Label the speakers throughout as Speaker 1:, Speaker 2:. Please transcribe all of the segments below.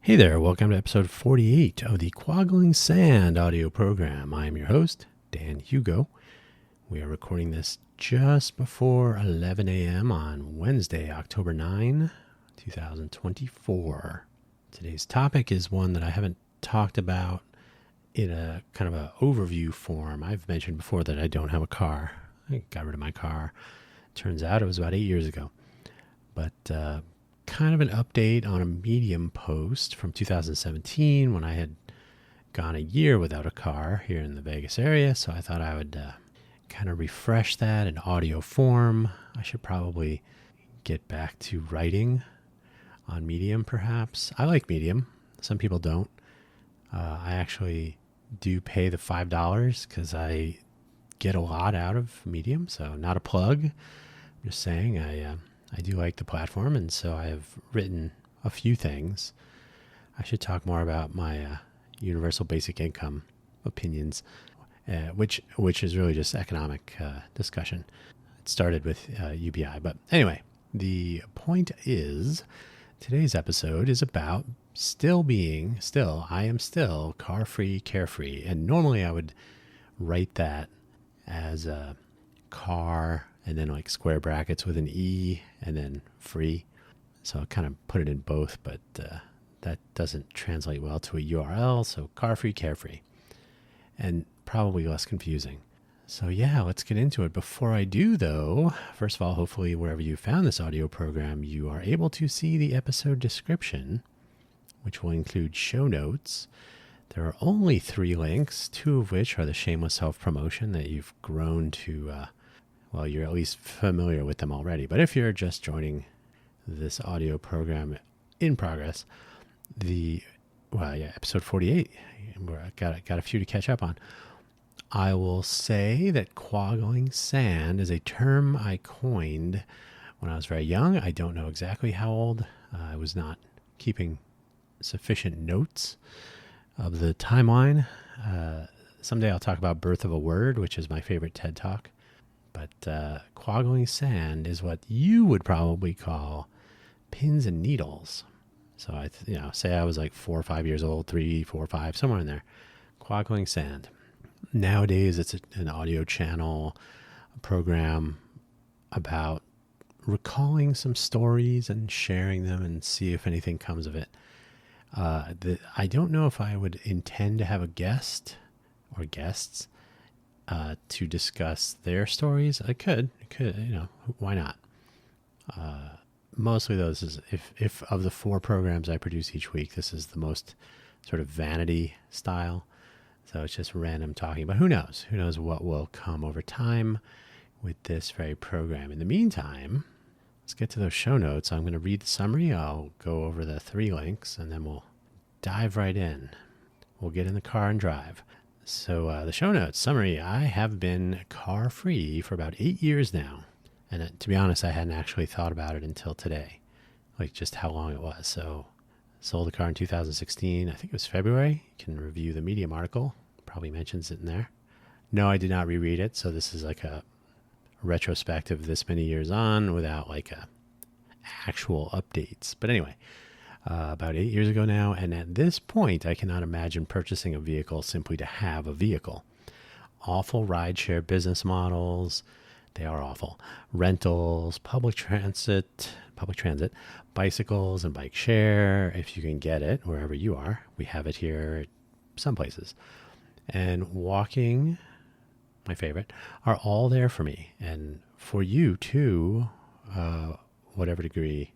Speaker 1: Hey there, welcome to episode 48 of the Quaggling Sand audio program. I am your host, Dan Hugo. We are recording this just before 11 a.m. on Wednesday, October 9, 2024. Today's topic is one that I haven't talked about in a kind of an overview form. I've mentioned before that I don't have a car. I got rid of my car. Turns out it was about 8 years ago. But kind of an update on a Medium post from 2017 when I had gone a year without a car here in the Vegas area. So I thought I would kind of refresh that in audio form. I should probably get back to writing on Medium, perhaps. I like Medium. Some people don't. I actually do pay the $5 because I get a lot out of Medium. So not a plug. I'm just saying I do like the platform, and so I have written a few things. I should talk more about my universal basic income opinions, which is really just economic discussion. It started with UBI. But anyway, the point is today's episode is about I am still car-free, carefree. And normally I would write that as a car and then like square brackets with an E and then free. So I kind of put it in both, but that doesn't translate well to a URL. So car free, carefree, and probably less confusing. So yeah, let's get into it. Before I do though, first of all, hopefully wherever you found this audio program, you are able to see the episode description, which will include show notes. There are only 3 links, 2 of which are the shameless self-promotion that you've grown to well, you're at least familiar with them already. But if you're just joining this audio program in progress, episode 48, got a few to catch up on. I will say that quaggling sand is a term I coined when I was very young. I don't know exactly how old. I was not keeping sufficient notes of the timeline. Someday I'll talk about Birth of a Word, which is my favorite TED Talk. But quaggling sand is what you would probably call pins and needles. So say I was like 4 or 5 years old, 3, 4, 5, somewhere in there. Quaggling sand. Nowadays, it's an audio channel, a program about recalling some stories and sharing them and see if anything comes of it. I don't know if I would intend to have a guest or guests to discuss their stories. I could, why not? Mostly those is if of the 4 programs I produce each week, this is the most sort of vanity style. So it's just random talking, but who knows? Who knows what will come over time with this very program. In the meantime, let's get to those show notes. I'm going to read the summary. I'll go over the 3 links and then we'll dive right in. We'll get in the car and drive. So the show notes summary, I have been car-free for about 8 years now. And to be honest, I hadn't actually thought about it until today, like just how long it was. So sold the car in 2016. I think it was February. You can review the Medium article. Probably mentions it in there. No, I did not reread it. So this is like a retrospective this many years on without like a actual updates. But anyway, about 8 years ago now, and at this point, I cannot imagine purchasing a vehicle simply to have a vehicle. Awful rideshare business models, they are awful. Rentals, public transit, bicycles and bike share, if you can get it wherever you are. We have it here some places. And walking, my favorite, are all there for me. And for you too, whatever degree,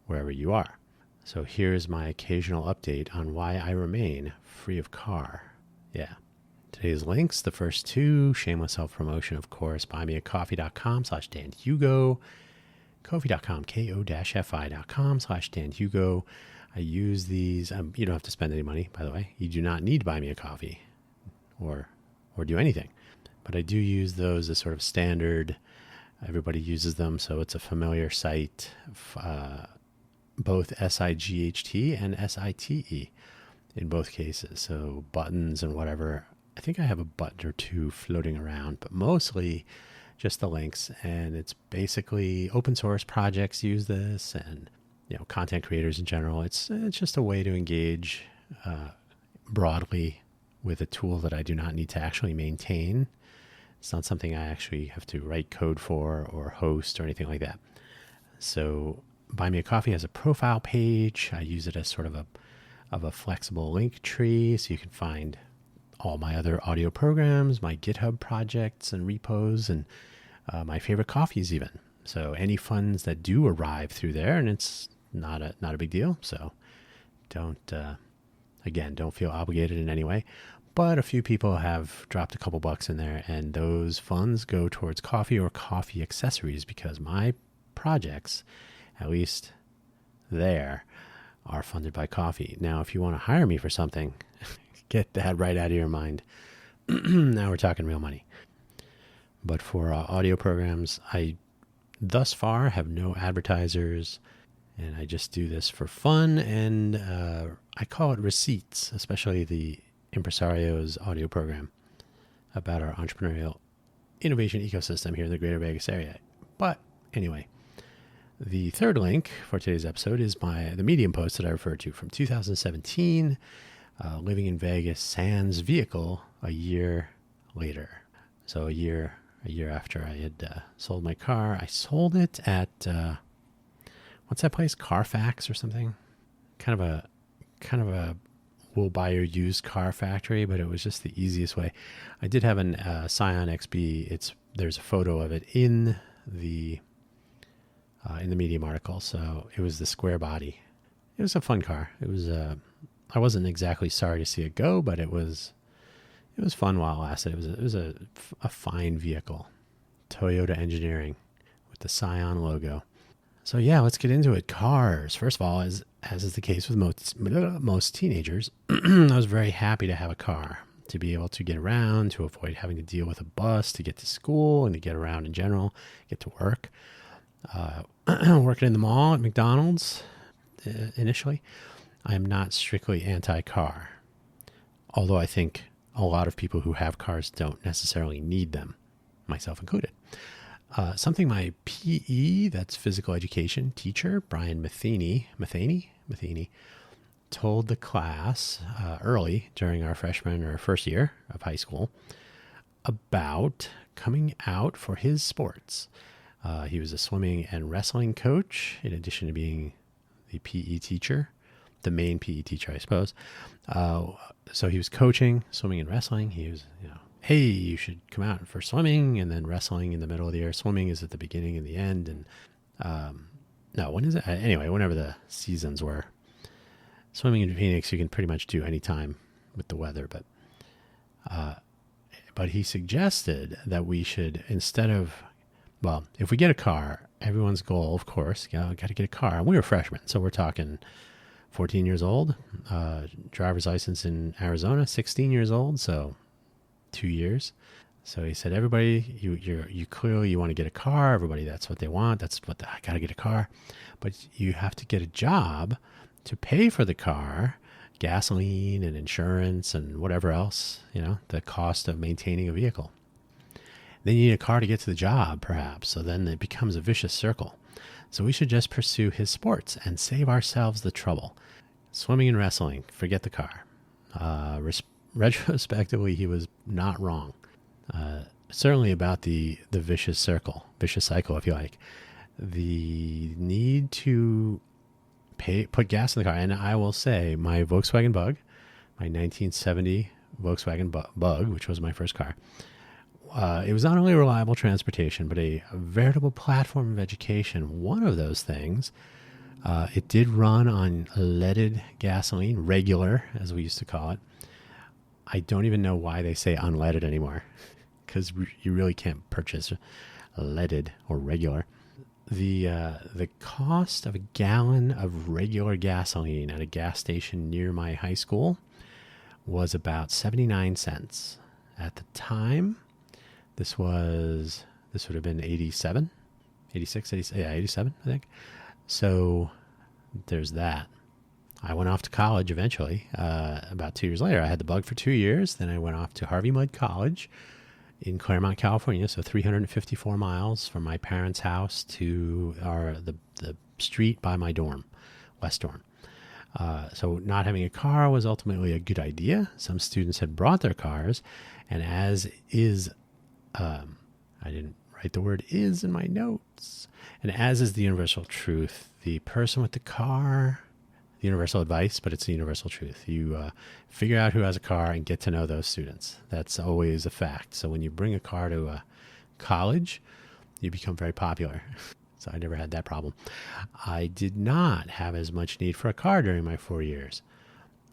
Speaker 1: wherever you are. So here's my occasional update on why I remain free of car. Yeah. Today's links, the first 2, shameless self-promotion, of course, buymeacoffee.com/DanHugo, Ko-fi.com, ko-fi.com/DanHugo. I use these. You don't have to spend any money, by the way. You do not need to buy me a coffee or do anything. But I do use those as sort of standard. Everybody uses them, so it's a familiar site. Both SIGHT and SITE in both cases. So buttons and whatever. I think I have a button or 2 floating around, but mostly just the links. And it's basically open source projects use this, and content creators in general. It's just a way to engage broadly with a tool that I do not need to actually maintain. It's not something I actually have to write code for or host or anything like that. So Buy Me a Coffee has a profile page. I use it as sort of a flexible link tree, so you can find all my other audio programs, my GitHub projects and repos, and my favorite coffees even. So any funds that do arrive through there, and it's not a big deal. So don't feel obligated in any way. But a few people have dropped a couple bucks in there, and those funds go towards coffee or coffee accessories, because my projects, at least there, are funded by coffee. Now, if you want to hire me for something, get that right out of your mind. Now we're talking real money. But for audio programs, I thus far have no advertisers, and I just do this for fun, and I call it receipts, especially the Impresario's audio program about our entrepreneurial innovation ecosystem here in the greater Vegas area. But anyway, the third link for today's episode is the Medium post that I referred to from 2017, living in Vegas sans vehicle a year later. So a year after I had sold my car. I sold it at what's that place? Carfax or something? Kind of a we'll buy your used car factory, but it was just the easiest way. I did have an Scion XB. There's a photo of it in the Medium article. So it was the square body. It was a fun car. It was I wasn't exactly sorry to see it go, but it was fun while it lasted. It was a fine vehicle, Toyota engineering with the Scion logo. So yeah, let's get into it. Cars. First of all, as is the case with most teenagers, I was very happy to have a car, to be able to get around, to avoid having to deal with a bus to get to school and to get around in general, get to work. Working in the mall at McDonald's initially, I am not strictly anti-car, although I think a lot of people who have cars don't necessarily need them, myself included. Something my PE, that's physical education teacher, Brian Matheny, told the class early during our freshman or first year of high school about coming out for his sports. He was a swimming and wrestling coach, in addition to being the PE teacher, the main PE teacher, I suppose. So he was coaching swimming and wrestling. He was, hey, you should come out for swimming, and then wrestling in the middle of the year. Swimming is at the beginning and the end. And no, when is it? Anyway, whenever the seasons were. Swimming in Phoenix, you can pretty much do any time with the weather. But he suggested that we should, instead of, well, if we get a car, everyone's goal, of course, got to get a car. And we were freshmen, so we're talking 14 years old, driver's license in Arizona, 16 years old, so 2 years. So he said, everybody, you clearly want to get a car. Everybody, that's what they want. I got to get a car. But you have to get a job to pay for the car, gasoline and insurance and whatever else, the cost of maintaining a vehicle. Then you need a car to get to the job, perhaps. So then it becomes a vicious circle. So we should just pursue his sports and save ourselves the trouble. Swimming and wrestling, forget the car. Retrospectively, he was not wrong. Certainly about the vicious cycle, if you like. The need to put gas in the car. And I will say, my Volkswagen Bug, my 1970 Volkswagen Bug, which was my first car, it was not only reliable transportation, but a veritable platform of education. One of those things, it did run on leaded gasoline, regular, as we used to call it. I don't even know why they say unleaded anymore, because you really can't purchase leaded or regular. The cost of a gallon of regular gasoline at a gas station near my high school was about 79 cents. At the time, this would have been 87, 87, I think. So there's that. I went off to college eventually, about 2 years later. I had the Bug for 2 years. Then I went off to Harvey Mudd College in Claremont, California. So 354 miles from my parents' house to the street by my dorm, West Dorm. So not having a car was ultimately a good idea. Some students had brought their cars, and as is, I didn't write the word is in my notes, and as is the universal truth, the person with the car, the universal advice, but it's the universal truth. You figure out who has a car and get to know those students. That's always a fact. So when you bring a car to a college, you become very popular. So I never had that problem. I did not have as much need for a car during my 4 years.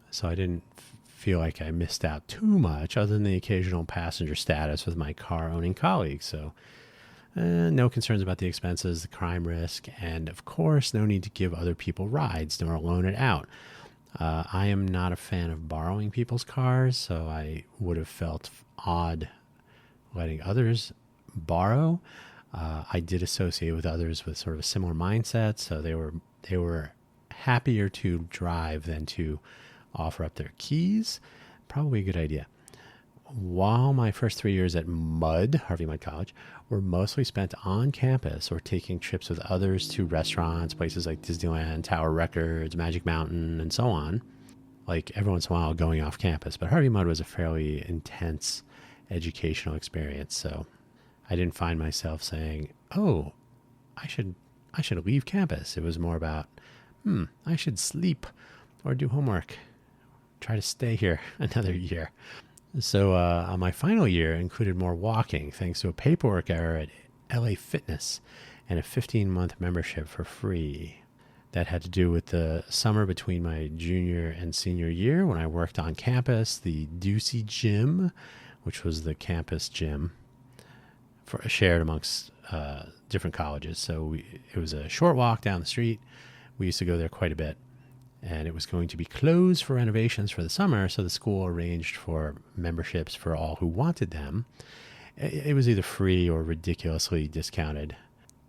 Speaker 1: So I didn't feel like I missed out too much other than the occasional passenger status with my car owning colleagues. So no concerns about the expenses, the crime risk, and of course, no need to give other people rides nor loan it out. I am not a fan of borrowing people's cars, so I would have felt odd letting others borrow. I did associate with others with sort of a similar mindset, so they were happier to drive than to offer up their keys. Probably a good idea. While my first 3 years at Harvey Mudd College, were mostly spent on campus or taking trips with others to restaurants, places like Disneyland, Tower Records, Magic Mountain, and so on. Like every once in a while going off campus, but Harvey Mudd was a fairly intense educational experience, so I didn't find myself saying, "Oh, I should leave campus." It was more about, I should sleep or do homework, try to stay here another year. So on my final year included more walking, thanks to a paperwork error at LA Fitness and a 15-month membership for free. That had to do with the summer between my junior and senior year when I worked on campus, the Ducey Gym, which was the campus gym shared amongst different colleges. So it was a short walk down the street. We used to go there quite a bit. And it was going to be closed for renovations for the summer, so the school arranged for memberships for all who wanted them. It was either free or ridiculously discounted.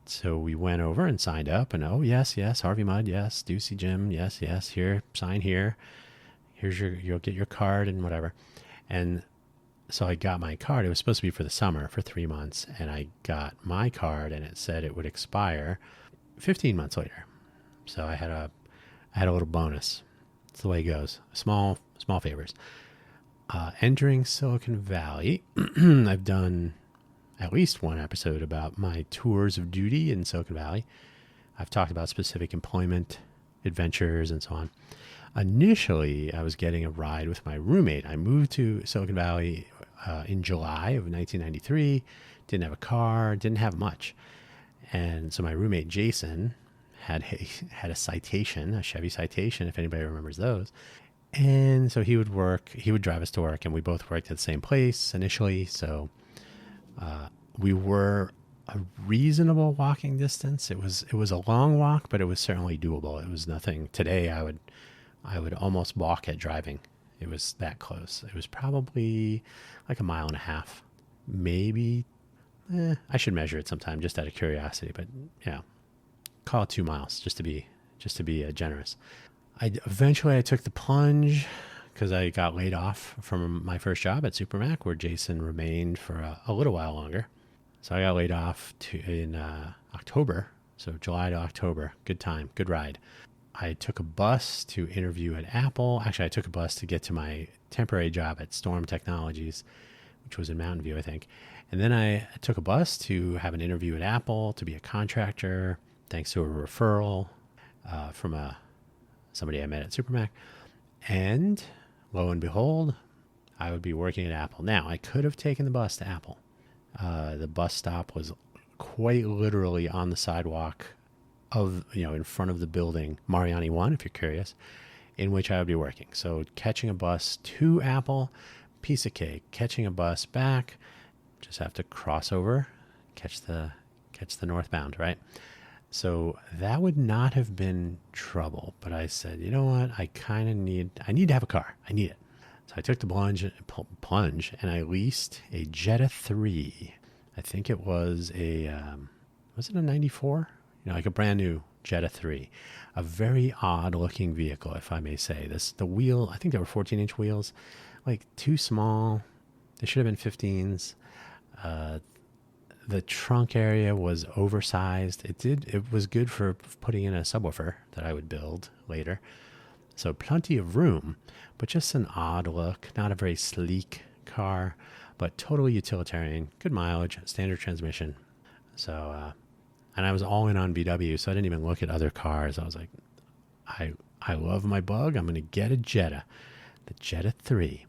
Speaker 1: So we went over and signed up, and yes, Harvey Mudd, yes, Ducey Gym, yes, here, sign here. You'll get your card and whatever. And so I got my card. It was supposed to be for the summer, for 3 months, and I got my card, and it said it would expire 15 months later. So I had a little bonus. It's the way it goes. Small favors. Entering Silicon Valley, I've done at least one episode about my tours of duty in Silicon Valley. I've talked about specific employment adventures and so on. Initially, I was getting a ride with my roommate. I moved to Silicon Valley in July of 1993. Didn't have a car, didn't have much. And so my roommate, Jason, had a Citation, a Chevy Citation, if anybody remembers those. And so he would drive us to work, and we both worked at the same place initially. So we were a reasonable walking distance. It was a long walk, but it was certainly doable. It was nothing. Today I would almost balk at driving. It was that close. It was probably like a mile and a half, maybe. I should measure it sometime just out of curiosity, but yeah, call it 2 miles just to be generous. Eventually I took the plunge because I got laid off from my first job at Supermac, where Jason remained for a little while longer. So I got laid off in October, so July to October. Good time, good ride. I took a bus to interview at Apple. Actually, I took a bus to get to my temporary job at Storm Technologies, which was in Mountain View, I think. And then I took a bus to have an interview at Apple to be a contractor, thanks to a referral from somebody I met at Supermac. And lo and behold, I would be working at Apple. Now, I could have taken the bus to Apple. The bus stop was quite literally on the sidewalk in front of the building, Mariani 1, if you're curious, in which I would be working. So catching a bus to Apple, piece of cake. Catching a bus back, just have to cross over, catch the northbound, right? So that would not have been trouble. But I said, you know what? I need to have a car. I need it. So I took the plunge and I leased a Jetta 3. I think it was was it a 94? Like a brand new Jetta 3. A very odd looking vehicle, if I may say. The wheel, I think they were 14-inch wheels, like too small. They should have been 15s. The trunk area was oversized. It was good for putting in a subwoofer that I would build later. So plenty of room, but just an odd look. Not a very sleek car, but totally utilitarian. Good mileage, standard transmission. So, and I was all in on VW, so I didn't even look at other cars. I was like, I love my Bug. I'm going to get a Jetta, the Jetta 3.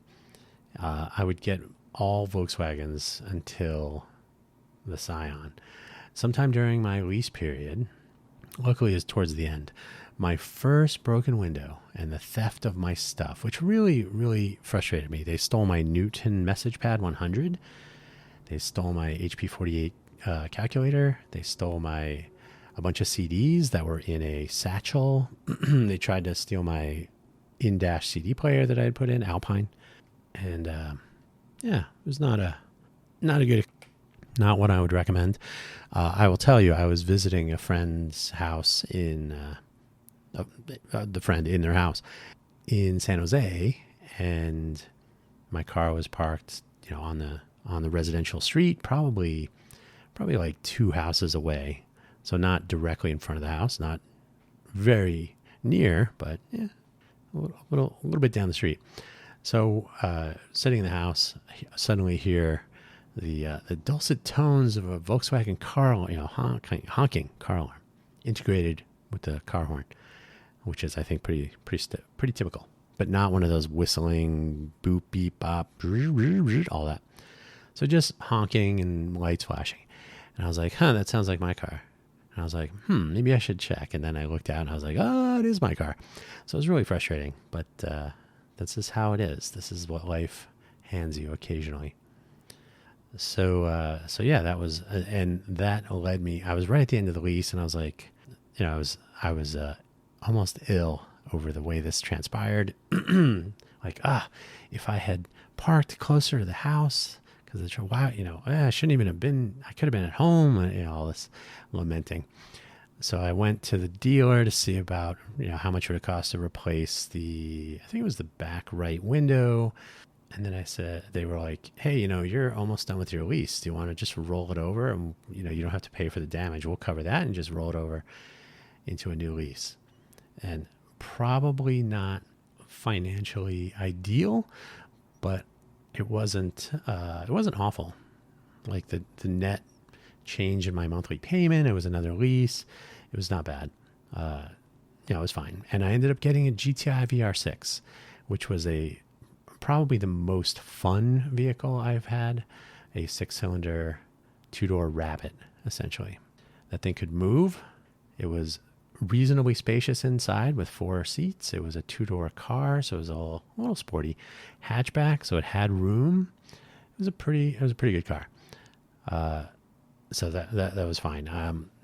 Speaker 1: I would get all Volkswagens until the Scion. Sometime during my lease period, luckily it's towards the end, my first broken window and the theft of my stuff, which really, really frustrated me. They stole my Newton message pad 100. They stole my HP 48 calculator. They stole a bunch of CDs that were in a satchel. They tried to steal my in-dash CD player that I had put in, Alpine. And yeah, it was not what I would recommend. I will tell you, I was visiting a friend's house the friend in their house in San Jose, and my car was parked, on the residential street, probably like 2 houses away. So not directly in front of the house, not very near, but yeah, a little bit down the street. So sitting in the house, suddenly hear the dulcet tones of a Volkswagen car, honking car alarm, integrated with the car horn, which is, I think, pretty typical, but not one of those whistling boop beep bop all that. So just honking and lights flashing, and I was like, that sounds like my car. And I was like, maybe I should check. And then I looked out and I was like, oh, it is my car. So it was really frustrating, but that's just how it is. This is what life hands you occasionally. So yeah, that was, and that led me, I was right at the end of the lease, and I was like, I was almost ill over the way this transpired. Like, if I had parked closer to the house, because I shouldn't even have been, I could have been at home, all this lamenting. So I went to the dealer to see about, how much would it cost to replace I think it was the back right window. And then I said, they were like, hey, you're almost done with your lease. Do you want to just roll it over? And, you don't have to pay for the damage. We'll cover that and just roll it over into a new lease. And probably not financially ideal, but it wasn't awful. Like the net change in my monthly payment, it was another lease. It was not bad. It was fine. And I ended up getting a GTI VR6, which was probably the most fun vehicle I've had. A 6-cylinder, 2-door Rabbit, essentially. That thing could move. It was reasonably spacious inside with 4 seats. It was a 2-door car, so it was a little sporty. Hatchback, so it had room. It was a pretty good car. So that was fine.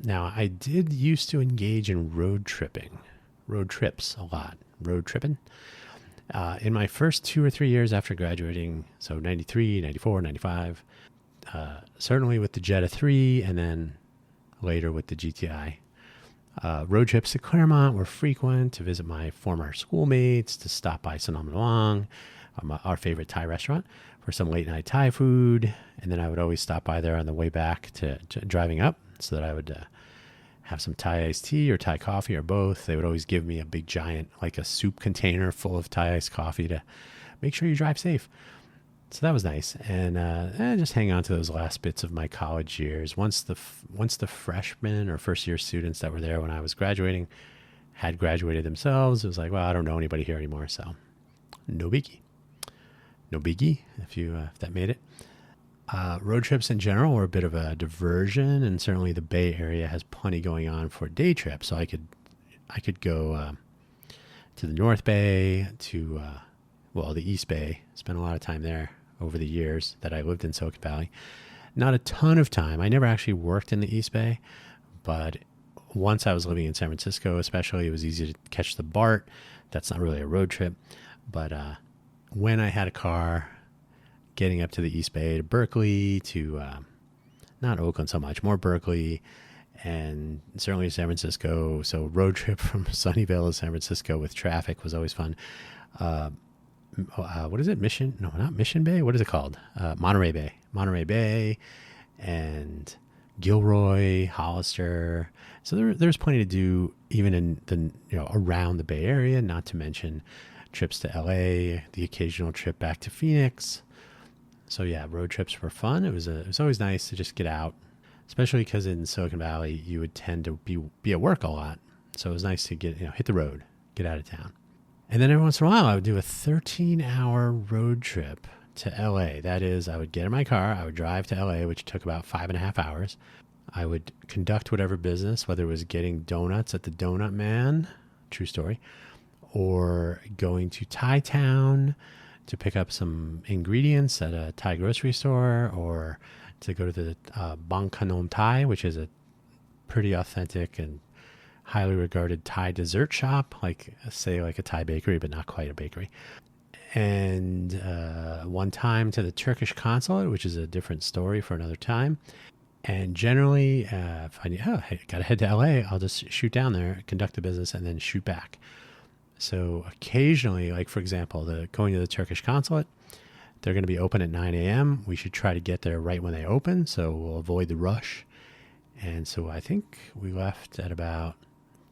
Speaker 1: Now I did used to engage in road trips a lot. Road tripping. In my first 2 or 3 years after graduating, so 93, 94, 95, certainly with the Jetta 3, and then later with the GTI. Road trips to Claremont were frequent, to visit my former schoolmates, to stop by Sonoma Long, our favorite Thai restaurant, for some late night Thai food. And then I would always stop by there on the way back to driving up, so that I would have some Thai iced tea or Thai coffee or both. They would always give me a big giant, like a soup container full of Thai iced coffee to make sure you drive safe. So that was nice. And just hang on to those last bits of my college years. Once the freshmen or first year students that were there when I was graduating had graduated themselves, it was like, well, I don't know anybody here anymore, so no biggie. No biggie, if that made it. Road trips in general were a bit of a diversion, and certainly the Bay Area has plenty going on for day trips. So I could go to the North Bay, to the East Bay. Spent a lot of time there over the years that I lived in Silicon Valley. Not a ton of time. I never actually worked in the East Bay, but once I was living in San Francisco, especially, it was easy to catch the BART. That's not really a road trip, but when I had a car, getting up to the East Bay, to Berkeley, to not Oakland so much, more Berkeley, and certainly San Francisco. So road trip from Sunnyvale to San Francisco with traffic was always fun. What is it? Mission? No, not Mission Bay. What is it called? Monterey Bay. and Gilroy, Hollister. So there's plenty to do even in the around the Bay Area. Not to mention trips to LA, the occasional trip back to Phoenix. So yeah, road trips were fun. It was always nice to just get out, especially because in Silicon Valley you would tend to be at work a lot. So it was nice to get hit the road, get out of town. And then every once in a while I would do a 13-hour road trip to LA. That is, I would get in my car, I would drive to LA, which took about 5.5 hours. I would conduct whatever business, whether it was getting donuts at the Donut Man, true story, or going to Thai Town to pick up some ingredients at a Thai grocery store, or to go to the Bang Kanom Thai, which is a pretty authentic and highly regarded Thai dessert shop, like a Thai bakery, but not quite a bakery. And one time to the Turkish consulate, which is a different story for another time. And generally, if I got to head to LA, I'll just shoot down there, conduct the business, and then shoot back. So occasionally, like for example, going to the Turkish consulate, they're going to be open at 9 a.m. We should try to get there right when they open, so we'll avoid the rush. And so I think we left at about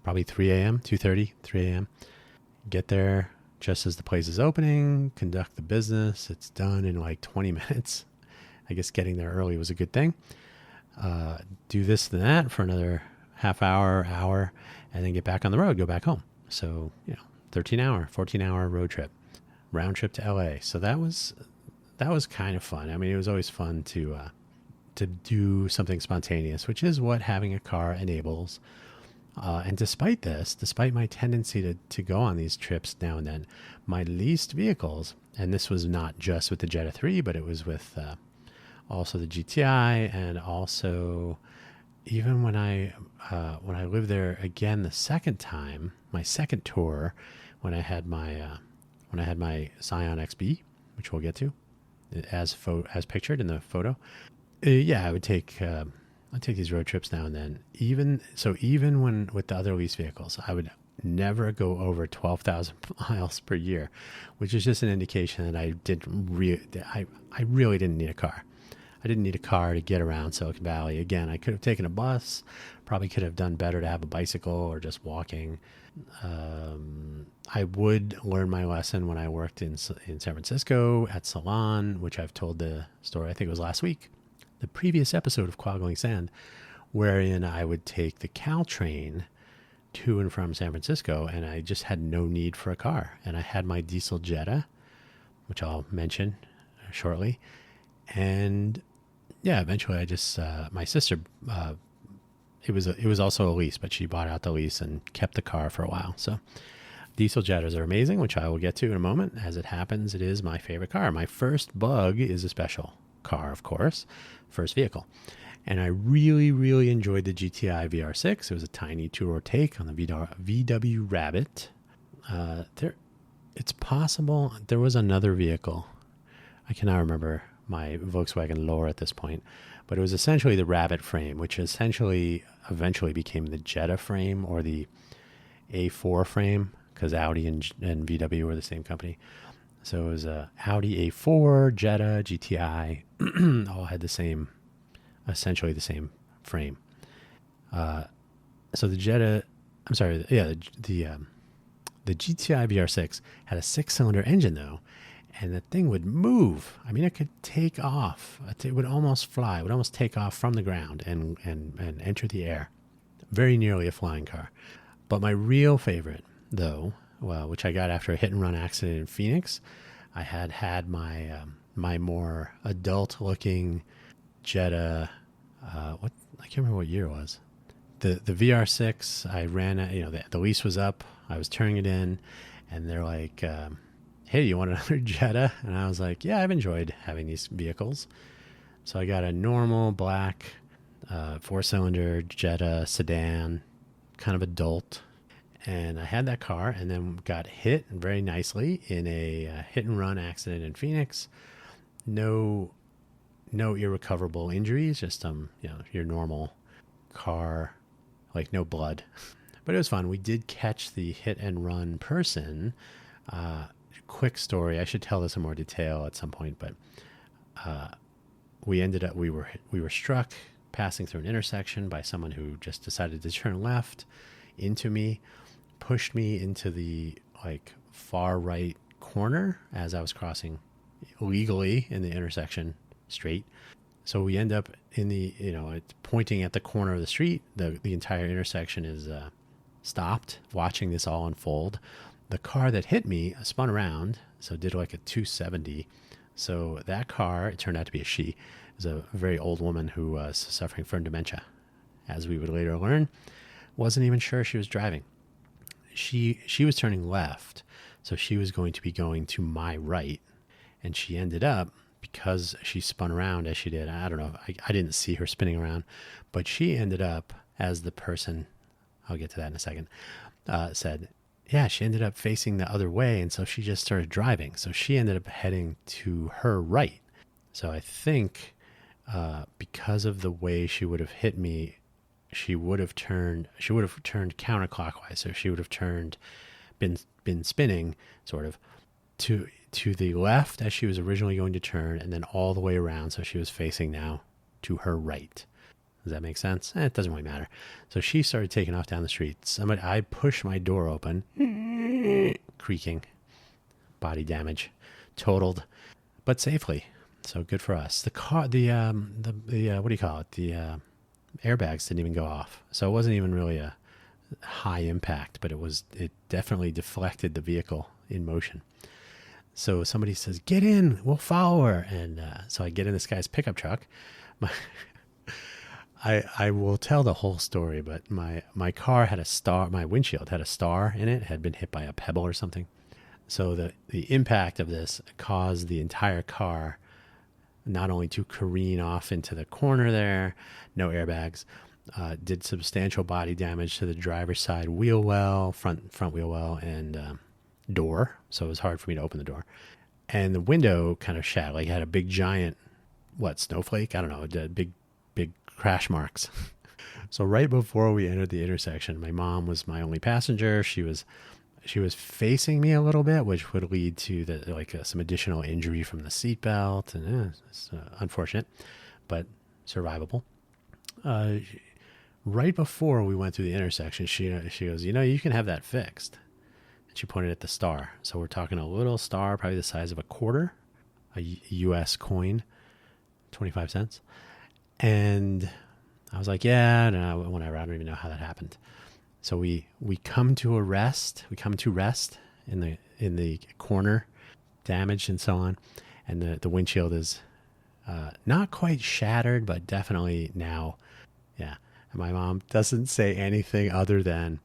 Speaker 1: probably 3 a.m., 2:30, 3 a.m. Get there just as the place is opening, conduct the business. It's done in like 20 minutes. I guess getting there early was a good thing. Do this and that for another half hour, and then get back on the road, go back home. So, 13-hour, 14-hour road trip, round trip to LA. So that was kind of fun. I mean, it was always fun to do something spontaneous, which is what having a car enables. And despite my tendency to go on these trips now and then, my leased vehicles, and this was not just with the Jetta 3, but it was with also the GTI, and also even when I lived there again the second time, my second tour, when I had my Scion XB, which we'll get to, as pictured in the photo. I would take these road trips now and then. Even when with the other lease vehicles, I would never go over 12,000 miles per year, which is just an indication that I really didn't need a car. I didn't need a car to get around Silicon Valley. Again, I could have taken a bus, probably could have done better to have a bicycle or just walking. I would learn my lesson when I worked in San Francisco at Salon, which I've told the story, I think it was last week, the previous episode of Quaggling Sand, wherein I would take the Caltrain to and from San Francisco, and I just had no need for a car. And I had my diesel Jetta, which I'll mention shortly. And eventually I just, my sister, it was also a lease, but she bought out the lease and kept the car for a while. So diesel Jettas are amazing, which I will get to in a moment. As it happens, it is my favorite car. My first Bug is a special car, of course, first vehicle. And I really, really enjoyed the GTI VR6. It was a tiny two-row take on the VW Rabbit. It's possible there was another vehicle. I cannot remember my Volkswagen Lore at this point, but it was essentially the Rabbit frame, which eventually became the Jetta frame, or the A4 frame, because Audi and VW were the same company. So it was a Audi A4, Jetta, GTI, all had essentially the same frame. So the Jetta, the GTI VR6 had a 6-cylinder engine though, and the thing would move. I mean, it could take off. It would almost fly. It would almost take off from the ground and enter the air. Very nearly a flying car. But my real favorite, though, which I got after a hit-and-run accident in Phoenix, I had my my more adult-looking Jetta. I can't remember what year it was. The VR6. I ran. The lease was up. I was turning it in, and they're like, "Hey, you want another Jetta?" And I was like, "Yeah, I've enjoyed having these vehicles." So I got a normal black 4-cylinder Jetta sedan, kind of adult. And I had that car, and then got hit very nicely in a hit-and-run accident in Phoenix. No irrecoverable injuries, just your normal car, like no blood. But it was fun. We did catch the hit-and-run person. Quick story. I should tell this in more detail at some point, but we were struck passing through an intersection by someone who just decided to turn left into me, pushed me into the like far right corner as I was crossing illegally in the intersection straight. So we end up in the, it's pointing at the corner of the street. The entire intersection is stopped, watching this all unfold. The car that hit me spun around, so did like a 270. So that car, it turned out to be a she, is a very old woman who was suffering from dementia. As we would later learn, wasn't even sure she was driving. She was turning left, so she was going to be going to my right, and she ended up, because she spun around as she did, I don't know, I didn't see her spinning around, but she ended up as the person, I'll get to that in a second, said, yeah, she ended up facing the other way, and so she just started driving. So she ended up heading to her right. So I think because of the way she would have hit me, she would have turned counterclockwise. So she would have been spinning sort of to the left as she was originally going to turn, and then all the way around. So she was facing now to her right. Does that make sense? It doesn't really matter. So she started taking off down the street. I pushed my door open, creaking, body damage, totaled, but safely. So good for us. The car, what do you call it? The airbags didn't even go off. So it wasn't even really a high impact, but it definitely deflected the vehicle in motion. So somebody says, "Get in, we'll follow her." And so I get in this guy's pickup truck. I will tell the whole story, but my car had a star, my windshield had a star in it, had been hit by a pebble or something. So the impact of this caused the entire car not only to careen off into the corner there, no airbags, did substantial body damage to the driver's side wheel well, front wheel well, and door. So it was hard for me to open the door. And the window kind of shattered, like it had a big giant, snowflake? I don't know, big crash marks. So right before we entered the intersection, my mom was my only passenger. She was facing me a little bit, which would lead to some additional injury from the seatbelt, and it's unfortunate, but survivable. Right before we went through the intersection, she goes, you can have that fixed. And she pointed at the star. So we're talking a little star, probably the size of a quarter, a U.S. coin, 25 cents. And I was like, yeah, no, whatever. I don't even know how that happened. So we come to rest. We come to rest in the corner, damaged and so on. And the windshield is not quite shattered, but definitely now, yeah. And my mom doesn't say anything other than,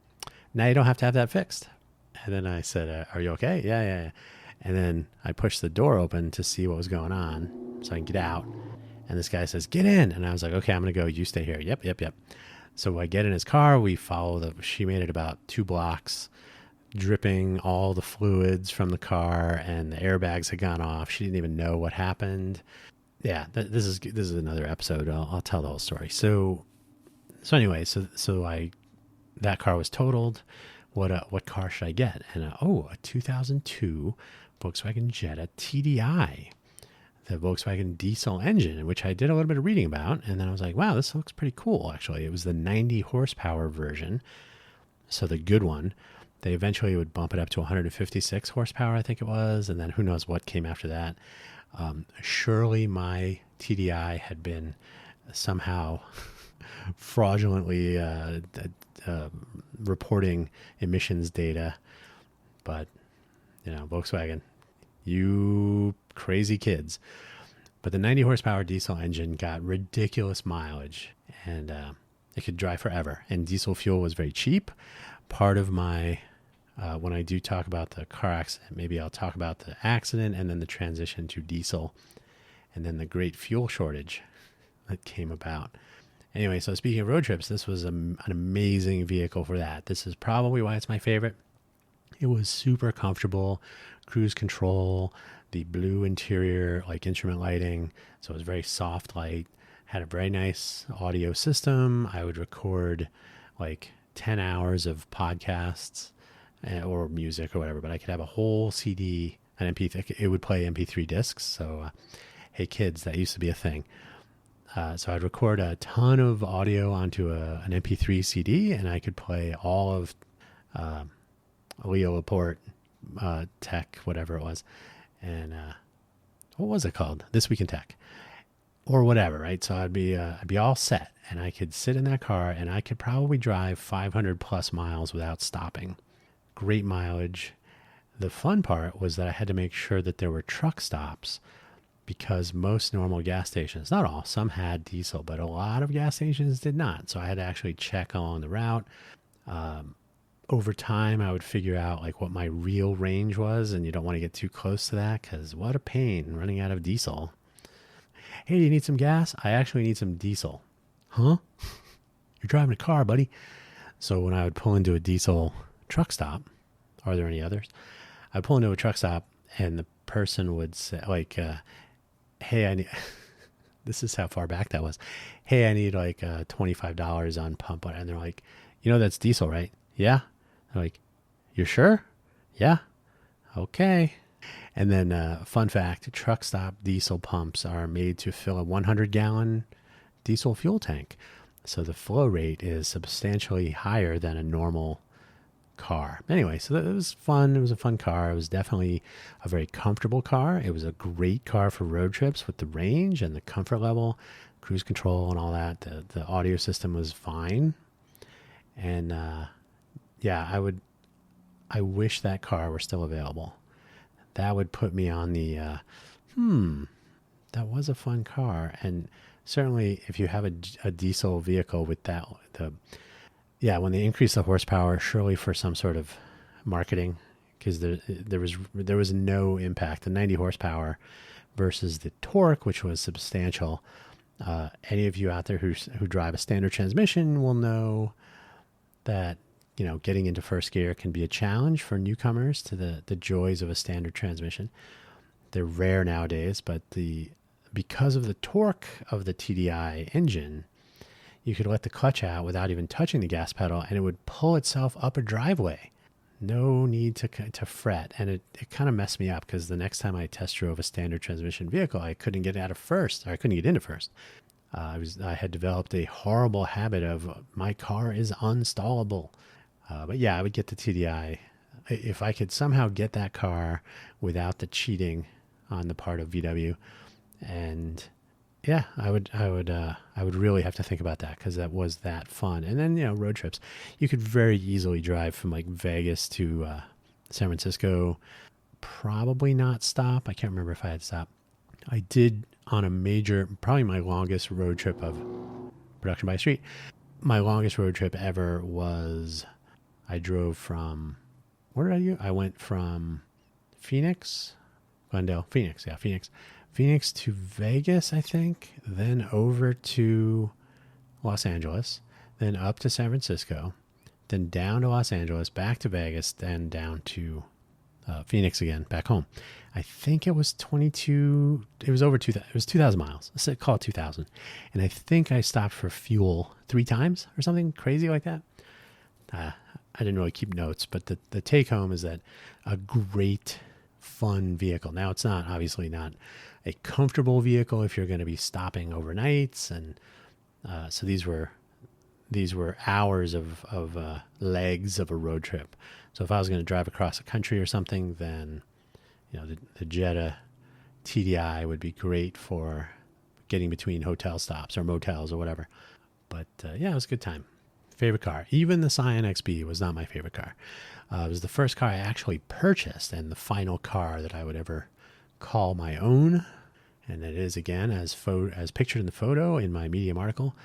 Speaker 1: "Now you don't have to have that fixed." And then I said, "Are you okay?" Yeah. And then I pushed the door open to see what was going on so I can get out. And this guy says, "Get in." And I was like, "Okay, I'm going to go. You stay here." Yep. So I get in his car. We follow she made it about 2 blocks, dripping all the fluids from the car, and the airbags had gone off. She didn't even know what happened. Yeah, this is another episode. I'll tell the whole story. So anyway, that car was totaled. What car should I get? And a 2002 Volkswagen Jetta TDI. The Volkswagen diesel engine, which I did a little bit of reading about. And then I was like, wow, this looks pretty cool, actually. It was the 90 horsepower version. So the good one. They eventually would bump it up to 156 horsepower, I think it was. And then who knows what came after that. Surely my TDI had been somehow fraudulently reporting emissions data. But, Volkswagen, you crazy kids. But the 90 horsepower diesel engine got ridiculous mileage, and it could drive forever. And diesel fuel was very cheap. Part of my, when I do talk about the car accident, maybe I'll talk about the accident and then the transition to diesel and then the great fuel shortage that came about. Anyway, so speaking of road trips, this was an amazing vehicle for that. This is probably why it's my favorite. It was super comfortable, cruise control, the blue interior, like instrument lighting. So it was very soft light, had a very nice audio system. I would record like 10 hours of podcasts or music or whatever, but I could have a whole CD, an MP3. It would play MP3 discs. So, hey kids, that used to be a thing. So I'd record a ton of audio onto an MP3 CD, and I could play all of Leo Laporte, Tech, whatever it was, and what was it called? This Week in Tech, or whatever, right? So I'd be all set, and I could sit in that car, and I could probably drive 500 plus miles without stopping. Great mileage. The fun part was that I had to make sure that there were truck stops, because most normal gas stations, not all, some had diesel, but a lot of gas stations did not. So I had to actually check along the route. Over time, I would figure out like what my real range was, and you don't want to get too close to that because what a pain running out of diesel. Hey, do you need some gas? I actually need some diesel. Huh? You're driving a car, buddy. So when I would pull into a diesel truck stop, are there any others? I'd pull into a truck stop, and the person would say, like, hey, I need, this is how far back that was. Hey, I need like $25 on pump. And they're like, that's diesel, right? Yeah. They're like, you're sure? Yeah. Okay. And then fun fact, truck stop diesel pumps are made to fill a 100-gallon diesel fuel tank. So the flow rate is substantially higher than a normal car. Anyway, so it was fun. It was a fun car. It was definitely a very comfortable car. It was a great car for road trips with the range and the comfort level, cruise control and all that. The audio system was fine. And I wish that car were still available. That would put me on the, that was a fun car. And certainly if you have a diesel vehicle with that, when they increase the horsepower, surely for some sort of marketing, because there was no impact. The 90 horsepower versus the torque, which was substantial. Any of you out there who drive a standard transmission will know that getting into first gear can be a challenge for newcomers to the joys of a standard transmission. They're rare nowadays, but because of the torque of the TDI engine, you could let the clutch out without even touching the gas pedal, and it would pull itself up a driveway. No need to fret. And it kind of messed me up, because the next time I test drove a standard transmission vehicle, I couldn't get into first. I had developed a horrible habit of my car is unstallable. But yeah, I would get the TDI. If I could somehow get that car without the cheating on the part of VW, and yeah, I would really have to think about that, because that was that fun. And then, road trips, you could very easily drive from like Vegas to San Francisco, probably not stop. I can't remember if I had to stop. I did on a major, probably my longest road trip of Production by Street. My longest road trip ever was, I drove from, where did I go? I went from Phoenix to Vegas, I think, then over to Los Angeles, then up to San Francisco, then down to Los Angeles, back to Vegas, then down to Phoenix again, back home. I think it was it was over 2,000, it was 2,000 miles. Let's call it 2,000. And I think I stopped for fuel 3 times or something crazy like that. I didn't really keep notes, but the take home is that a great, fun vehicle. Now, it's obviously not a comfortable vehicle if you're going to be stopping overnights. And so these were hours of legs of a road trip. So if I was going to drive across the country or something, then the Jetta TDI would be great for getting between hotel stops or motels or whatever. But it was a good time. Favorite car. Even the Scion XB was not my favorite car. It was the first car I actually purchased, and the final car that I would ever call my own. And it is, again, as pictured in the photo in my Medium article.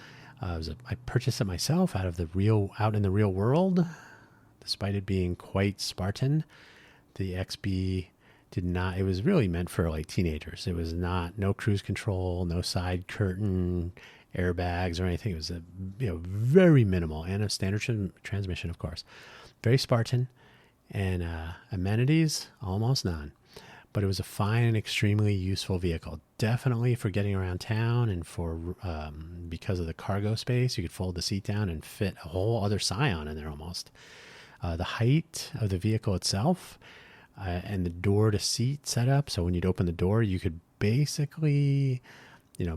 Speaker 1: I purchased it myself out in the real world, despite it being quite Spartan. The XB it was really meant for like teenagers. It was no cruise control, no side curtain, airbags or anything. It was very minimal, and a standard transmission, of course. Very Spartan, and amenities almost none. But it was a fine and extremely useful vehicle. Definitely for getting around town, and for because of the cargo space, you could fold the seat down and fit a whole other Scion in there almost. The height of the vehicle itself, and the door to seat setup. So when you'd open the door, you could basically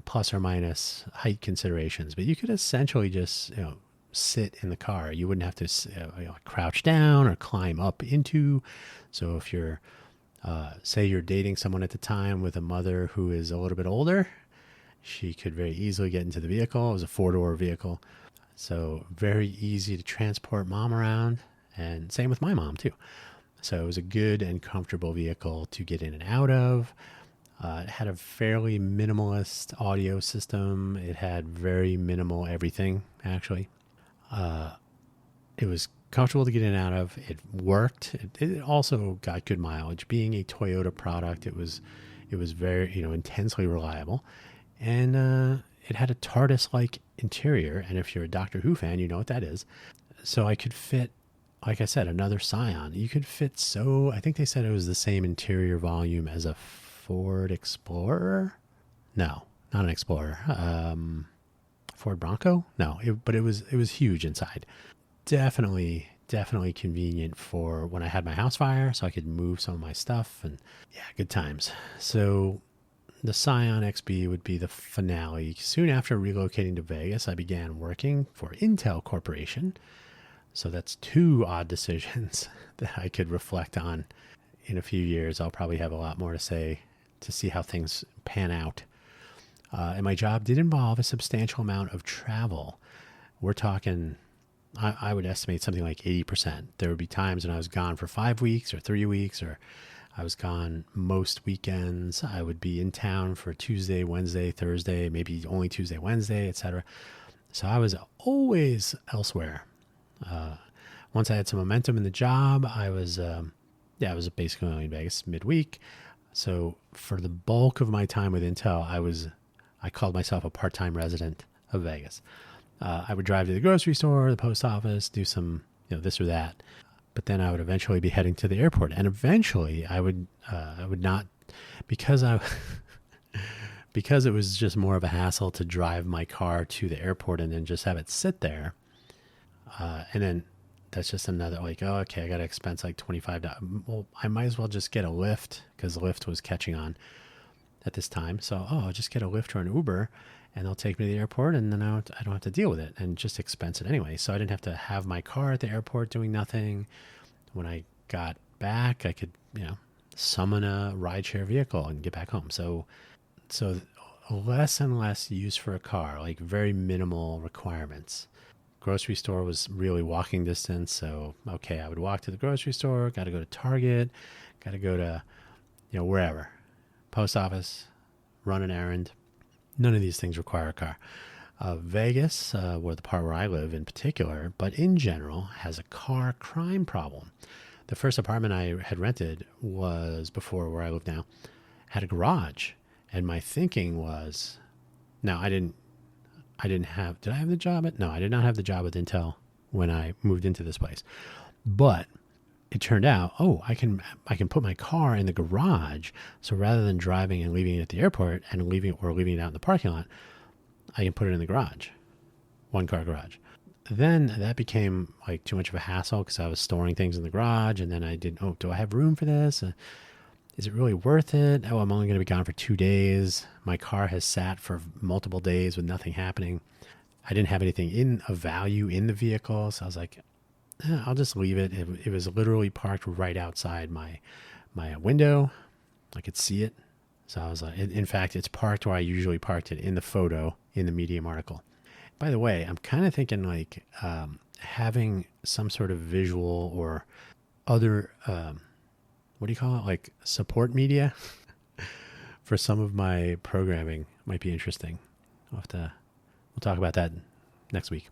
Speaker 1: plus or minus height considerations, but you could essentially just, sit in the car. You wouldn't have to crouch down or climb up into. So if you're, say you're dating someone at the time with a mother who is a little bit older, she could very easily get into the vehicle. It was a 4-door vehicle. So very easy to transport mom around, and same with my mom too. So it was a good and comfortable vehicle to get in and out of. It had a fairly minimalist audio system. It had very minimal everything, actually. It was comfortable to get in and out of. It worked. It also got good mileage. Being a Toyota product, it was very, intensely reliable. And it had a TARDIS-like interior. And if you're a Doctor Who fan, you know what that is. So I could fit, like I said, another Scion. You could fit I think they said it was the same interior volume as a Ford Explorer. No, not an Explorer. Ford Bronco. No, but it was huge inside. Definitely convenient for when I had my house fire, so I could move some of my stuff, and yeah, good times. So the Scion XB would be the finale. Soon after relocating to Vegas, I began working for Intel Corporation. So that's 2 odd decisions that I could reflect on in a few years. I'll probably have a lot more to say to see how things pan out. And my job did involve a substantial amount of travel. We're talking, I would estimate something like 80%. There would be times when I was gone for 5 weeks or 3 weeks, or I was gone most weekends. I would be in town for Tuesday, Wednesday, Thursday, maybe only Tuesday, Wednesday, etc. So I was always elsewhere. Once I had some momentum in the job, I was basically only in Vegas midweek. So for the bulk of my time with Intel, I called myself a part-time resident of Vegas. I would drive to the grocery store, the post office, do some, this or that. But then I would eventually be heading to the airport. And eventually I would not, because because it was just more of a hassle to drive my car to the airport and then just have it sit there. And then that's just another okay, I got to expense like $25. Well, I might as well just get a Lyft, because Lyft was catching on at this time. So, I'll just get a Lyft or an Uber, and they'll take me to the airport, and then I don't have to deal with it and just expense it anyway. So I didn't have to have my car at the airport doing nothing. When I got back, I could, summon a rideshare vehicle and get back home. So less and less use for a car, like very minimal requirements. Grocery store was really walking distance. So, okay, I would walk to the grocery store, got to go to Target, got to go to, wherever. Post office, run an errand. None of these things require a car. Vegas, where the part where I live in particular, but in general, has a car crime problem. The first apartment I had rented was before where I live now, had a garage. And my thinking was, now did I have the job no, I did not have the job with Intel when I moved into this place. But it turned out, I can put my car in the garage. So rather than driving and leaving it at the airport and leaving it out in the parking lot, I can put it in the garage, 1-car garage. Then that became like too much of a hassle because I was storing things in the garage, and then I didn't, do I have room for this? Is it really worth it? I'm only going to be gone for 2 days. My car has sat for multiple days with nothing happening. I didn't have anything of value in the vehicle. So I was like, I'll just leave it. It was literally parked right outside my window. I could see it. So I was like, in fact, it's parked where I usually parked it in the photo in the Medium article. By the way, I'm kind of thinking like having some sort of visual or other, what do you call it? Like support media for some of my programming might be interesting. We'll talk about that next week.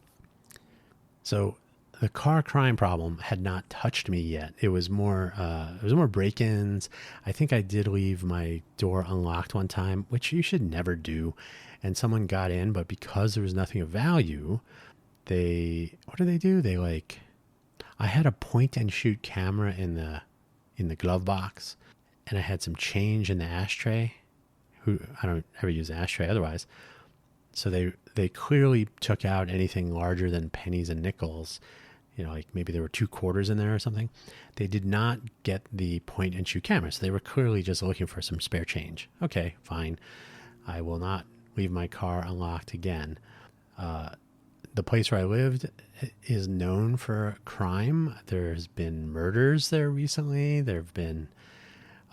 Speaker 1: So the car crime problem had not touched me yet. It was more break-ins. I think I did leave my door unlocked one time, which you should never do. And someone got in, but because there was nothing of value, what do they do? I had a point and shoot camera in the glove box, and I had some change in the ashtray. I don't ever use the ashtray otherwise. So they clearly took out anything larger than pennies and nickels. Like maybe there were 2 quarters in there or something. They did not get the point and shoot camera. So they were clearly just looking for some spare change. Okay, fine. I will not leave my car unlocked again. The place where I lived is known for crime. There's been murders there recently. There have been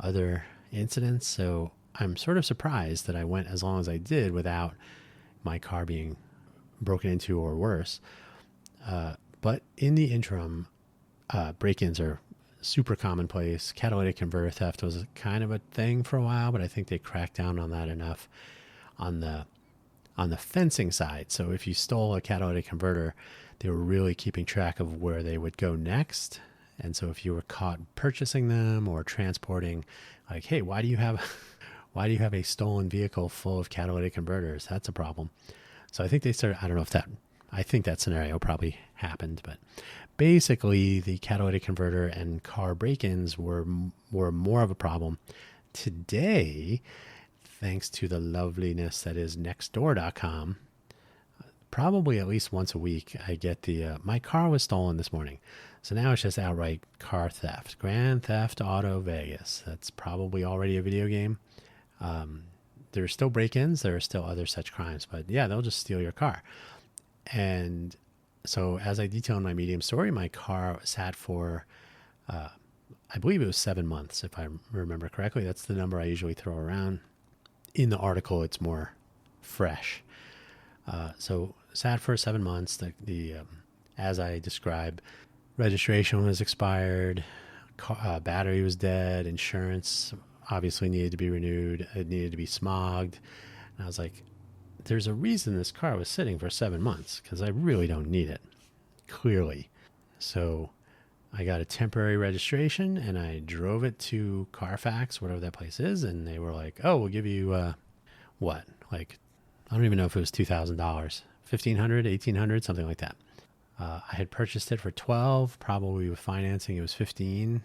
Speaker 1: other incidents. So I'm sort of surprised that I went as long as I did without my car being broken into or worse. But in the interim, break-ins are super commonplace. Catalytic converter theft was kind of a thing for a while, but I think they cracked down on that enough on the fencing side. So if you stole a catalytic converter, they were really keeping track of where they would go next. And so if you were caught purchasing them or transporting, like, hey, why do you have a stolen vehicle full of catalytic converters? That's a problem. So I think they started, I think that scenario probably happened, but basically the catalytic converter and car break-ins were more of a problem. Today, thanks to the loveliness that is nextdoor.com, probably at least once a week, I get my car was stolen this morning. So now it's just outright car theft. Grand Theft Auto Vegas. That's probably already a video game. There's still break-ins. There are still other such crimes. But yeah, they'll just steal your car. And so as I detail in my Medium story, my car sat for, I believe it was 7 months, if I remember correctly. That's the number I usually throw around. In the article, it's more fresh. So sat for 7 months. As I describe, registration was expired, battery was dead, insurance obviously needed to be renewed, it needed to be smogged. And I was like, there's a reason this car was sitting for 7 months, because I really don't need it, clearly. So I got a temporary registration and I drove it to Carfax, whatever that place is, and they were like, oh, we'll give you what? Like, I don't even know if it was $2,000, $1,500, $1,800, something like that. I had purchased it for $12,000, probably with financing, it was $15,000.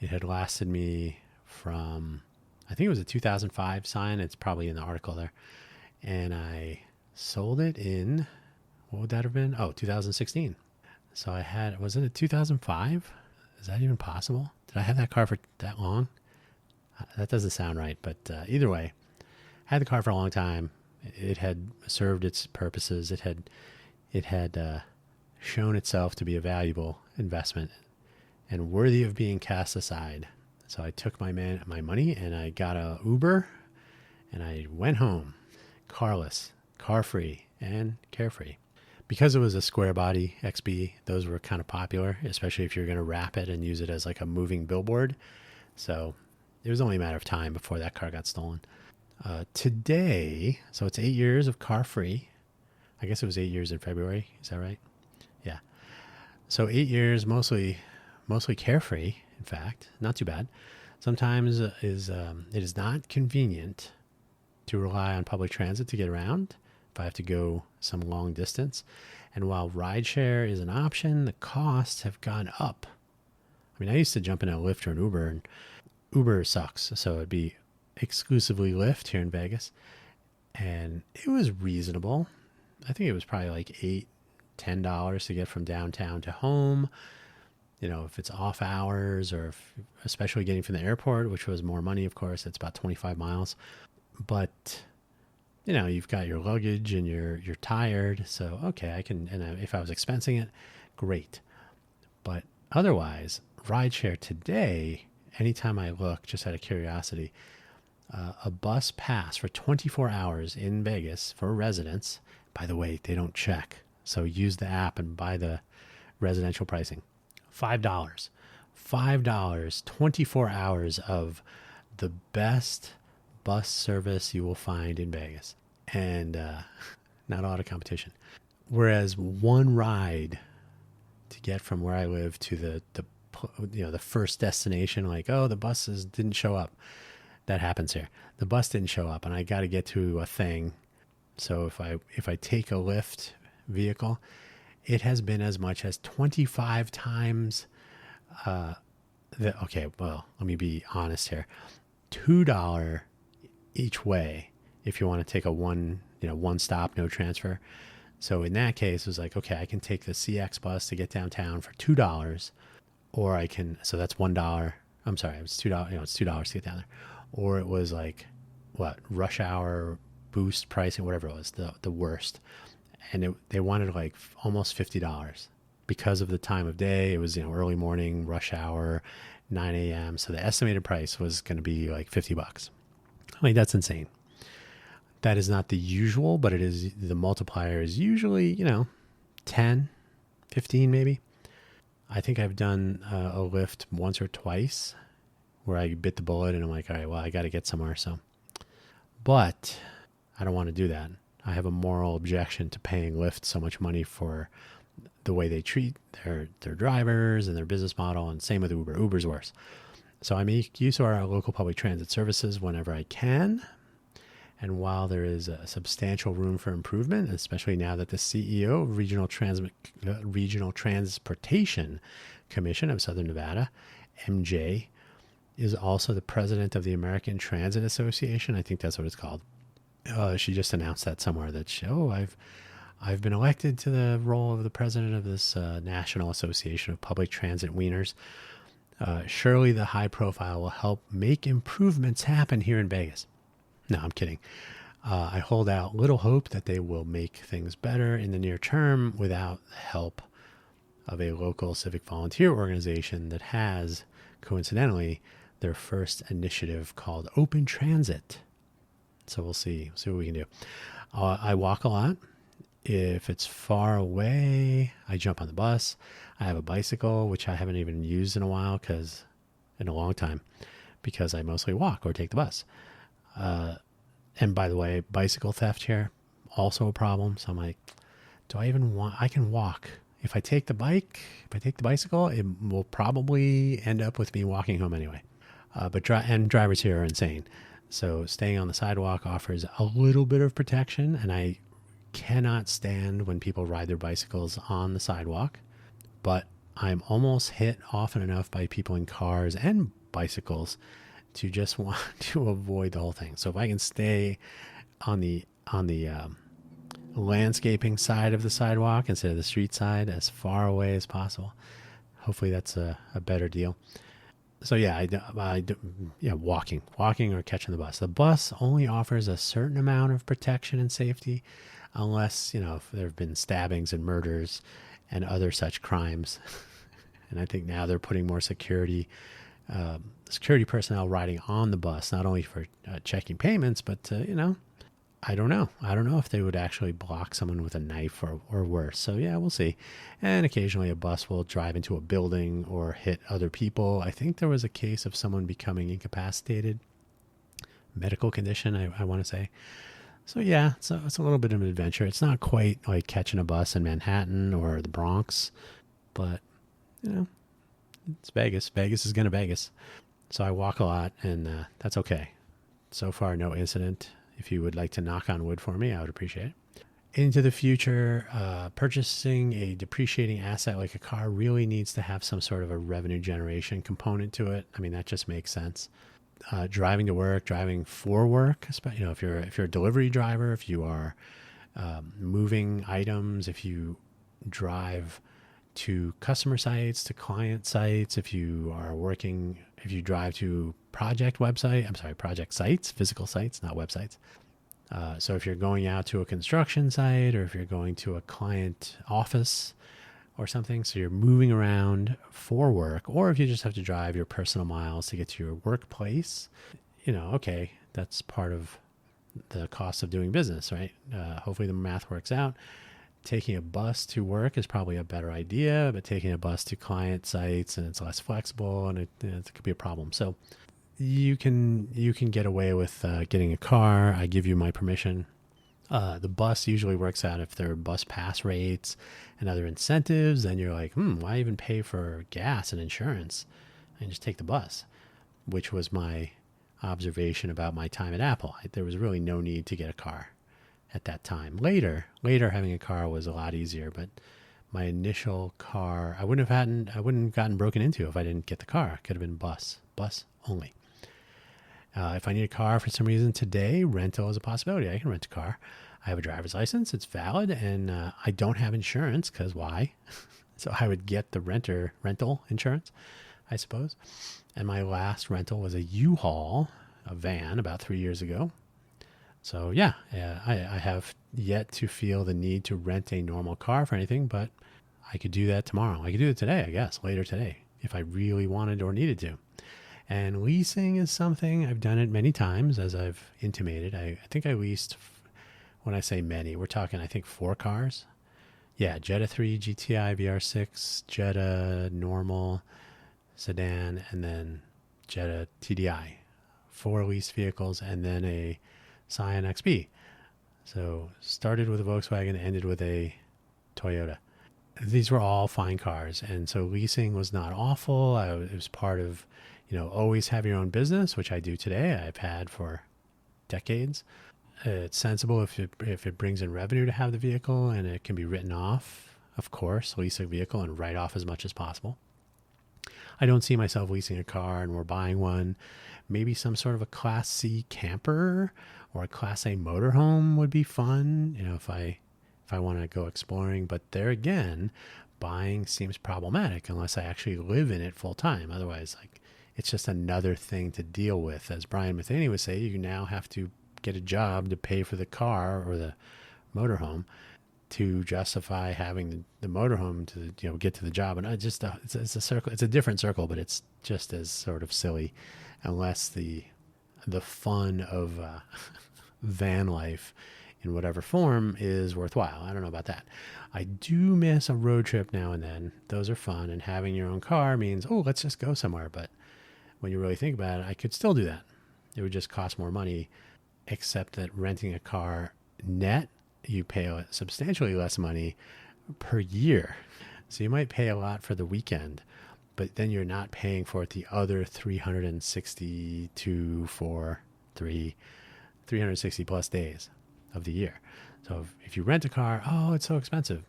Speaker 1: It had lasted me from, I think it was a 2005 sign. It's probably in the article there. And I sold it in, what would that have been? Oh, 2016. So I had, was it a 2005? Is that even possible? Did I have that car for that long? That doesn't sound right, but either way, I had the car for a long time. It had served its purposes. It had shown itself to be a valuable investment and worthy of being cast aside. So I took my money and I got a Uber and I went home, carless, car-free, and carefree. Because it was a square body XB, those were kind of popular, especially if you're going to wrap it and use it as like a moving billboard. So it was only a matter of time before that car got stolen. Today, so it's 8 years of car-free. I guess it was 8 years in February. Is that right? Yeah. So 8 years, mostly carefree. In fact, not too bad. Sometimes it is not convenient to rely on public transit to get around if I have to go some long distance. And while rideshare is an option, the costs have gone up. I mean, I used to jump in a Lyft or an Uber, and Uber sucks. So it'd be exclusively Lyft here in Vegas. And it was reasonable. I think it was probably like $8, $10 to get from downtown to home. You know, if it's off hours or especially getting from the airport, which was more money, of course, it's about 25 miles. But, you know, you've got your luggage and you're tired. So, okay, I can, and if I was expensing it, great. But otherwise, rideshare today, anytime I look, just out of curiosity, a bus pass for 24 hours in Vegas for residents. By the way, they don't check. So use the app and buy the residential pricing. $5, 24 hours of the best bus service you will find in Vegas, and not a lot of competition. Whereas one ride to get from where I live to the first destination, like, oh, the buses didn't show up. That happens here. The bus didn't show up, and I got to get to a thing. So if I take a Lyft vehicle, it has been as much as 25 times. Okay, well, let me be honest here. $2 each way if you want to take a one stop, no transfer. So in that case, it was like, okay, I can take the CX bus to get downtown for $2, or I can. So that's $1. I'm sorry, it was $2. It's $2 to get down there, or it was like what, rush hour boost pricing, whatever it was, the worst. And they wanted like almost $50 because of the time of day. It was, early morning, rush hour, 9 a.m. So the estimated price was going to be like $50. I mean, that's insane. That is not the usual, but it is, the multiplier is usually, 10, 15 maybe. I think I've done a lift once or twice where I bit the bullet and I'm like, all right, well, I got to get somewhere. So, but I don't want to do that. I have a moral objection to paying Lyft so much money for the way they treat their drivers and their business model, and same with Uber. Uber's worse. So I make use of our local public transit services whenever I can. And while there is a substantial room for improvement, especially now that the CEO of Regional Transportation Commission of Southern Nevada, MJ, is also the president of the American Transit Association. I think that's what it's called. She just announced that somewhere that I've been elected to the role of the president of this National Association of Public Transit Wieners. Surely the high profile will help make improvements happen here in Vegas. No, I'm kidding. I hold out little hope that they will make things better in the near term without the help of a local civic volunteer organization that has, coincidentally, their first initiative called Open Transit. So we'll see what we can do. I walk a lot. If it's far away, I jump on the bus. I have a bicycle, which I haven't even used in a long time, because I mostly walk or take the bus. And by the way, bicycle theft here, also a problem. So I'm like, I can walk. If I take the bicycle, it will probably end up with me walking home anyway. But drivers here are insane. So staying on the sidewalk offers a little bit of protection, and I cannot stand when people ride their bicycles on the sidewalk. But I'm almost hit often enough by people in cars and bicycles to just want to avoid the whole thing. So if I can stay on the landscaping side of the sidewalk instead of the street side, as far away as possible, hopefully that's a better deal. So yeah, walking or catching the bus. The bus only offers a certain amount of protection and safety, unless, if there have been stabbings and murders and other such crimes. And I think now they're putting more security personnel riding on the bus, not only for checking payments, but I don't know. I don't know if they would actually block someone with a knife or worse. So yeah, we'll see. And occasionally a bus will drive into a building or hit other people. I think there was a case of someone becoming incapacitated, medical condition, I want to say. So yeah, it's a little bit of an adventure. It's not quite like catching a bus in Manhattan or the Bronx, but it's Vegas. Vegas is going to Vegas. So I walk a lot, and that's okay. So far, no incident. If you would like to knock on wood for me, I would appreciate it. Into the future, purchasing a depreciating asset like a car really needs to have some sort of a revenue generation component to it. I mean, that just makes sense. Driving to work, driving for work, if you're a delivery driver, if you are moving items, if you drive to customer sites, to client sites, if you drive to project sites, physical sites, not websites. So if you're going out to a construction site, or if you're going to a client office or something, so you're moving around for work, or if you just have to drive your personal miles to get to your workplace, okay, that's part of the cost of doing business, right? Hopefully the math works out. Taking a bus to work is probably a better idea, but taking a bus to client sites, and it's less flexible, and it could be a problem. So you can get away with getting a car. I give you my permission. The bus usually works out if there are bus pass rates and other incentives. Then you're like, why even pay for gas and insurance? And just take the bus, which was my observation about my time at Apple. There was really no need to get a car at that time. Later having a car was a lot easier, but my initial car, I wouldn't have gotten broken into if I didn't get the car. It could have been bus only. If I need a car for some reason today, rental is a possibility. I can rent a car. I have a driver's license. It's valid, and I don't have insurance, because why? So I would get the rental insurance, I suppose. And my last rental was a U-Haul, a van, about 3 years ago. So yeah, I have yet to feel the need to rent a normal car for anything, but I could do that tomorrow. I could do it today, I guess, later today, if I really wanted or needed to. And leasing is something I've done it many times, as I've intimated. I think I leased, when I say many, we're talking, I think, 4 cars. Yeah, Jetta 3, GTI, VR6, Jetta normal, sedan, and then Jetta TDI. 4 leased vehicles, and then a Scion XB. So started with a Volkswagen, ended with a Toyota. These were all fine cars, and so leasing was not awful. It was part of, always have your own business, which I do today. I've had for decades. It's sensible if it brings in revenue to have the vehicle, and it can be written off. Of course, lease a vehicle and write off as much as possible. I don't see myself leasing a car, and we're buying one. Maybe some sort of a Class C camper or a Class A motorhome would be fun, if I want to go exploring. But there again, buying seems problematic unless I actually live in it full time. Otherwise, it's just another thing to deal with. As Brian Matheny would say, you now have to get a job to pay for the car or the motorhome to justify having the motorhome to get to the job. And it's a circle. It's a different circle, but it's just as sort of silly, unless the fun of van life in whatever form is worthwhile. I don't know about that. I do miss a road trip now and then. Those are fun, and having your own car means, let's just go somewhere. But when you really think about it, I could still do that. It would just cost more money, except that renting a car net, you pay substantially less money per year. So you might pay a lot for the weekend, but then you're not paying for it the other 360 plus days of the year. So if you rent a car, it's so expensive.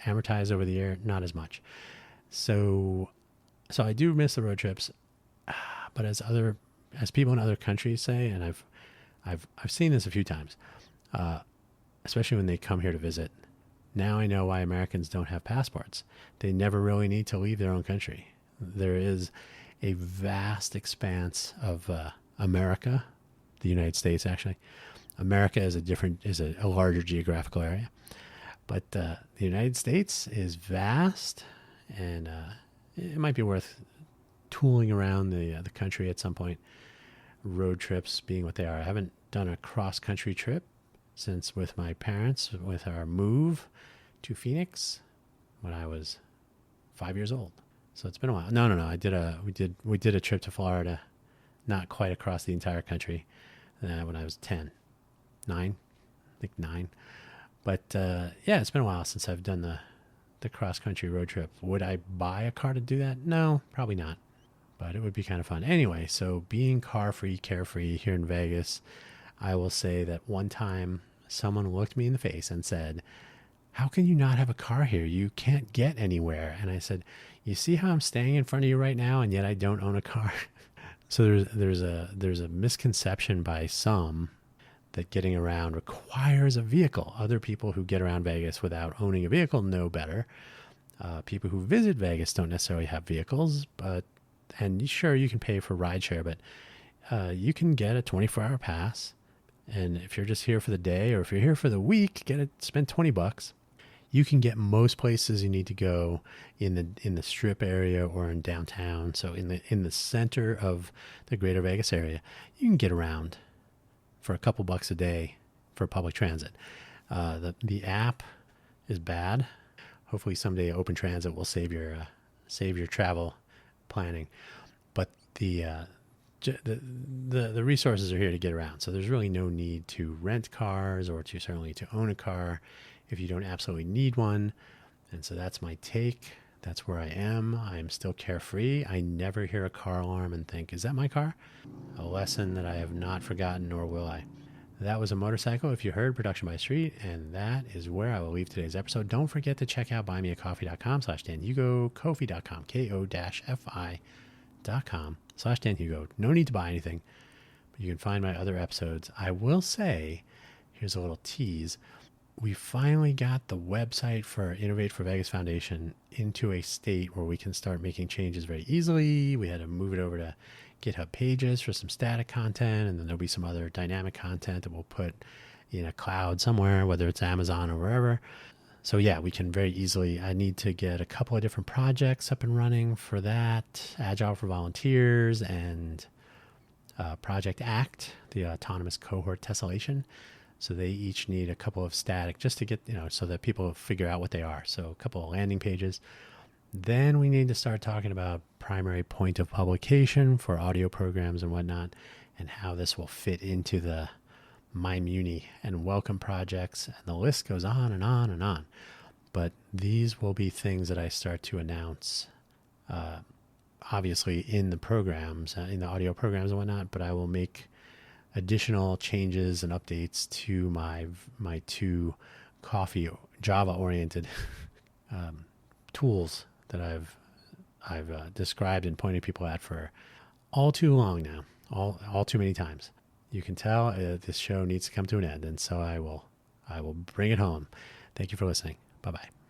Speaker 1: Amortize over the year, not as much. So I do miss the road trips, but as people in other countries say, and I've seen this a few times, especially when they come here to visit. Now I know why Americans don't have passports. They never really need to leave their own country. There is a vast expanse of America, the United States actually. America is a larger geographical area, but the United States is vast, and it might be worth tooling around the country at some point. Road trips being what they are. I haven't done a cross-country trip since with my parents, with our move to Phoenix when I was 5 years old. So it's been a while. No. We did a trip to Florida, not quite across the entire country, when I was 10, 9, I think 9. But it's been a while since I've done the cross-country road trip. Would I buy a car to do that? No, probably not. But it would be kind of fun. Anyway, so being car-free, carefree here in Vegas, I will say that one time someone looked me in the face and said, "How can you not have a car here? You can't get anywhere." And I said, "You see how I'm staying in front of you right now, and yet I don't own a car?" So there's a misconception by some that getting around requires a vehicle. Other people who get around Vegas without owning a vehicle know better. People who visit Vegas don't necessarily have vehicles, and sure, you can pay for rideshare, but you can get a 24-hour pass. And if you're just here for the day, or if you're here for the week, spend $20. You can get most places you need to go in the Strip area or in downtown. So in the center of the Greater Vegas area, you can get around for a couple bucks a day for public transit. The app is bad. Hopefully someday Open Transit will save your travel planning, but the resources are here to get around. So there's really no need to rent cars or certainly to own a car if you don't absolutely need one. And so that's my take. That's where I am. I'm still carefree. I never hear a car alarm and think, is that my car? A lesson that I have not forgotten, nor will I. That was a motorcycle, if you heard, production by Street, and that is where I will leave today's episode. Don't forget to check out buymeacoffee.com/DanHugo, Ko-fi.com, Ko-fi.com/DanHugo. No need to buy anything, but you can find my other episodes. I will say, here's a little tease. We finally got the website for Innovate for Vegas Foundation into a state where we can start making changes very easily. We had to move it over to GitHub pages for some static content, and then there'll be some other dynamic content that we'll put in a cloud somewhere, whether it's Amazon or wherever. So yeah, we can very easily, I need to get a couple of different projects up and running for that. Agile for Volunteers and Project ACT, the Autonomous Cohort Tessellation. So they each need a couple of static just to get, so that people figure out what they are. So a couple of landing pages. Then we need to start talking about primary point of publication for audio programs and whatnot, and how this will fit into the MyMuni and welcome projects, and the list goes on and on and on. But these will be things that I start to announce, obviously in the programs, in the audio programs and whatnot, but I will make additional changes and updates to my two coffee Java oriented tools that I've described and pointed people at for all too long now, all too many times. You can tell this show needs to come to an end, and so I will bring it home. Thank you for listening. Bye-bye.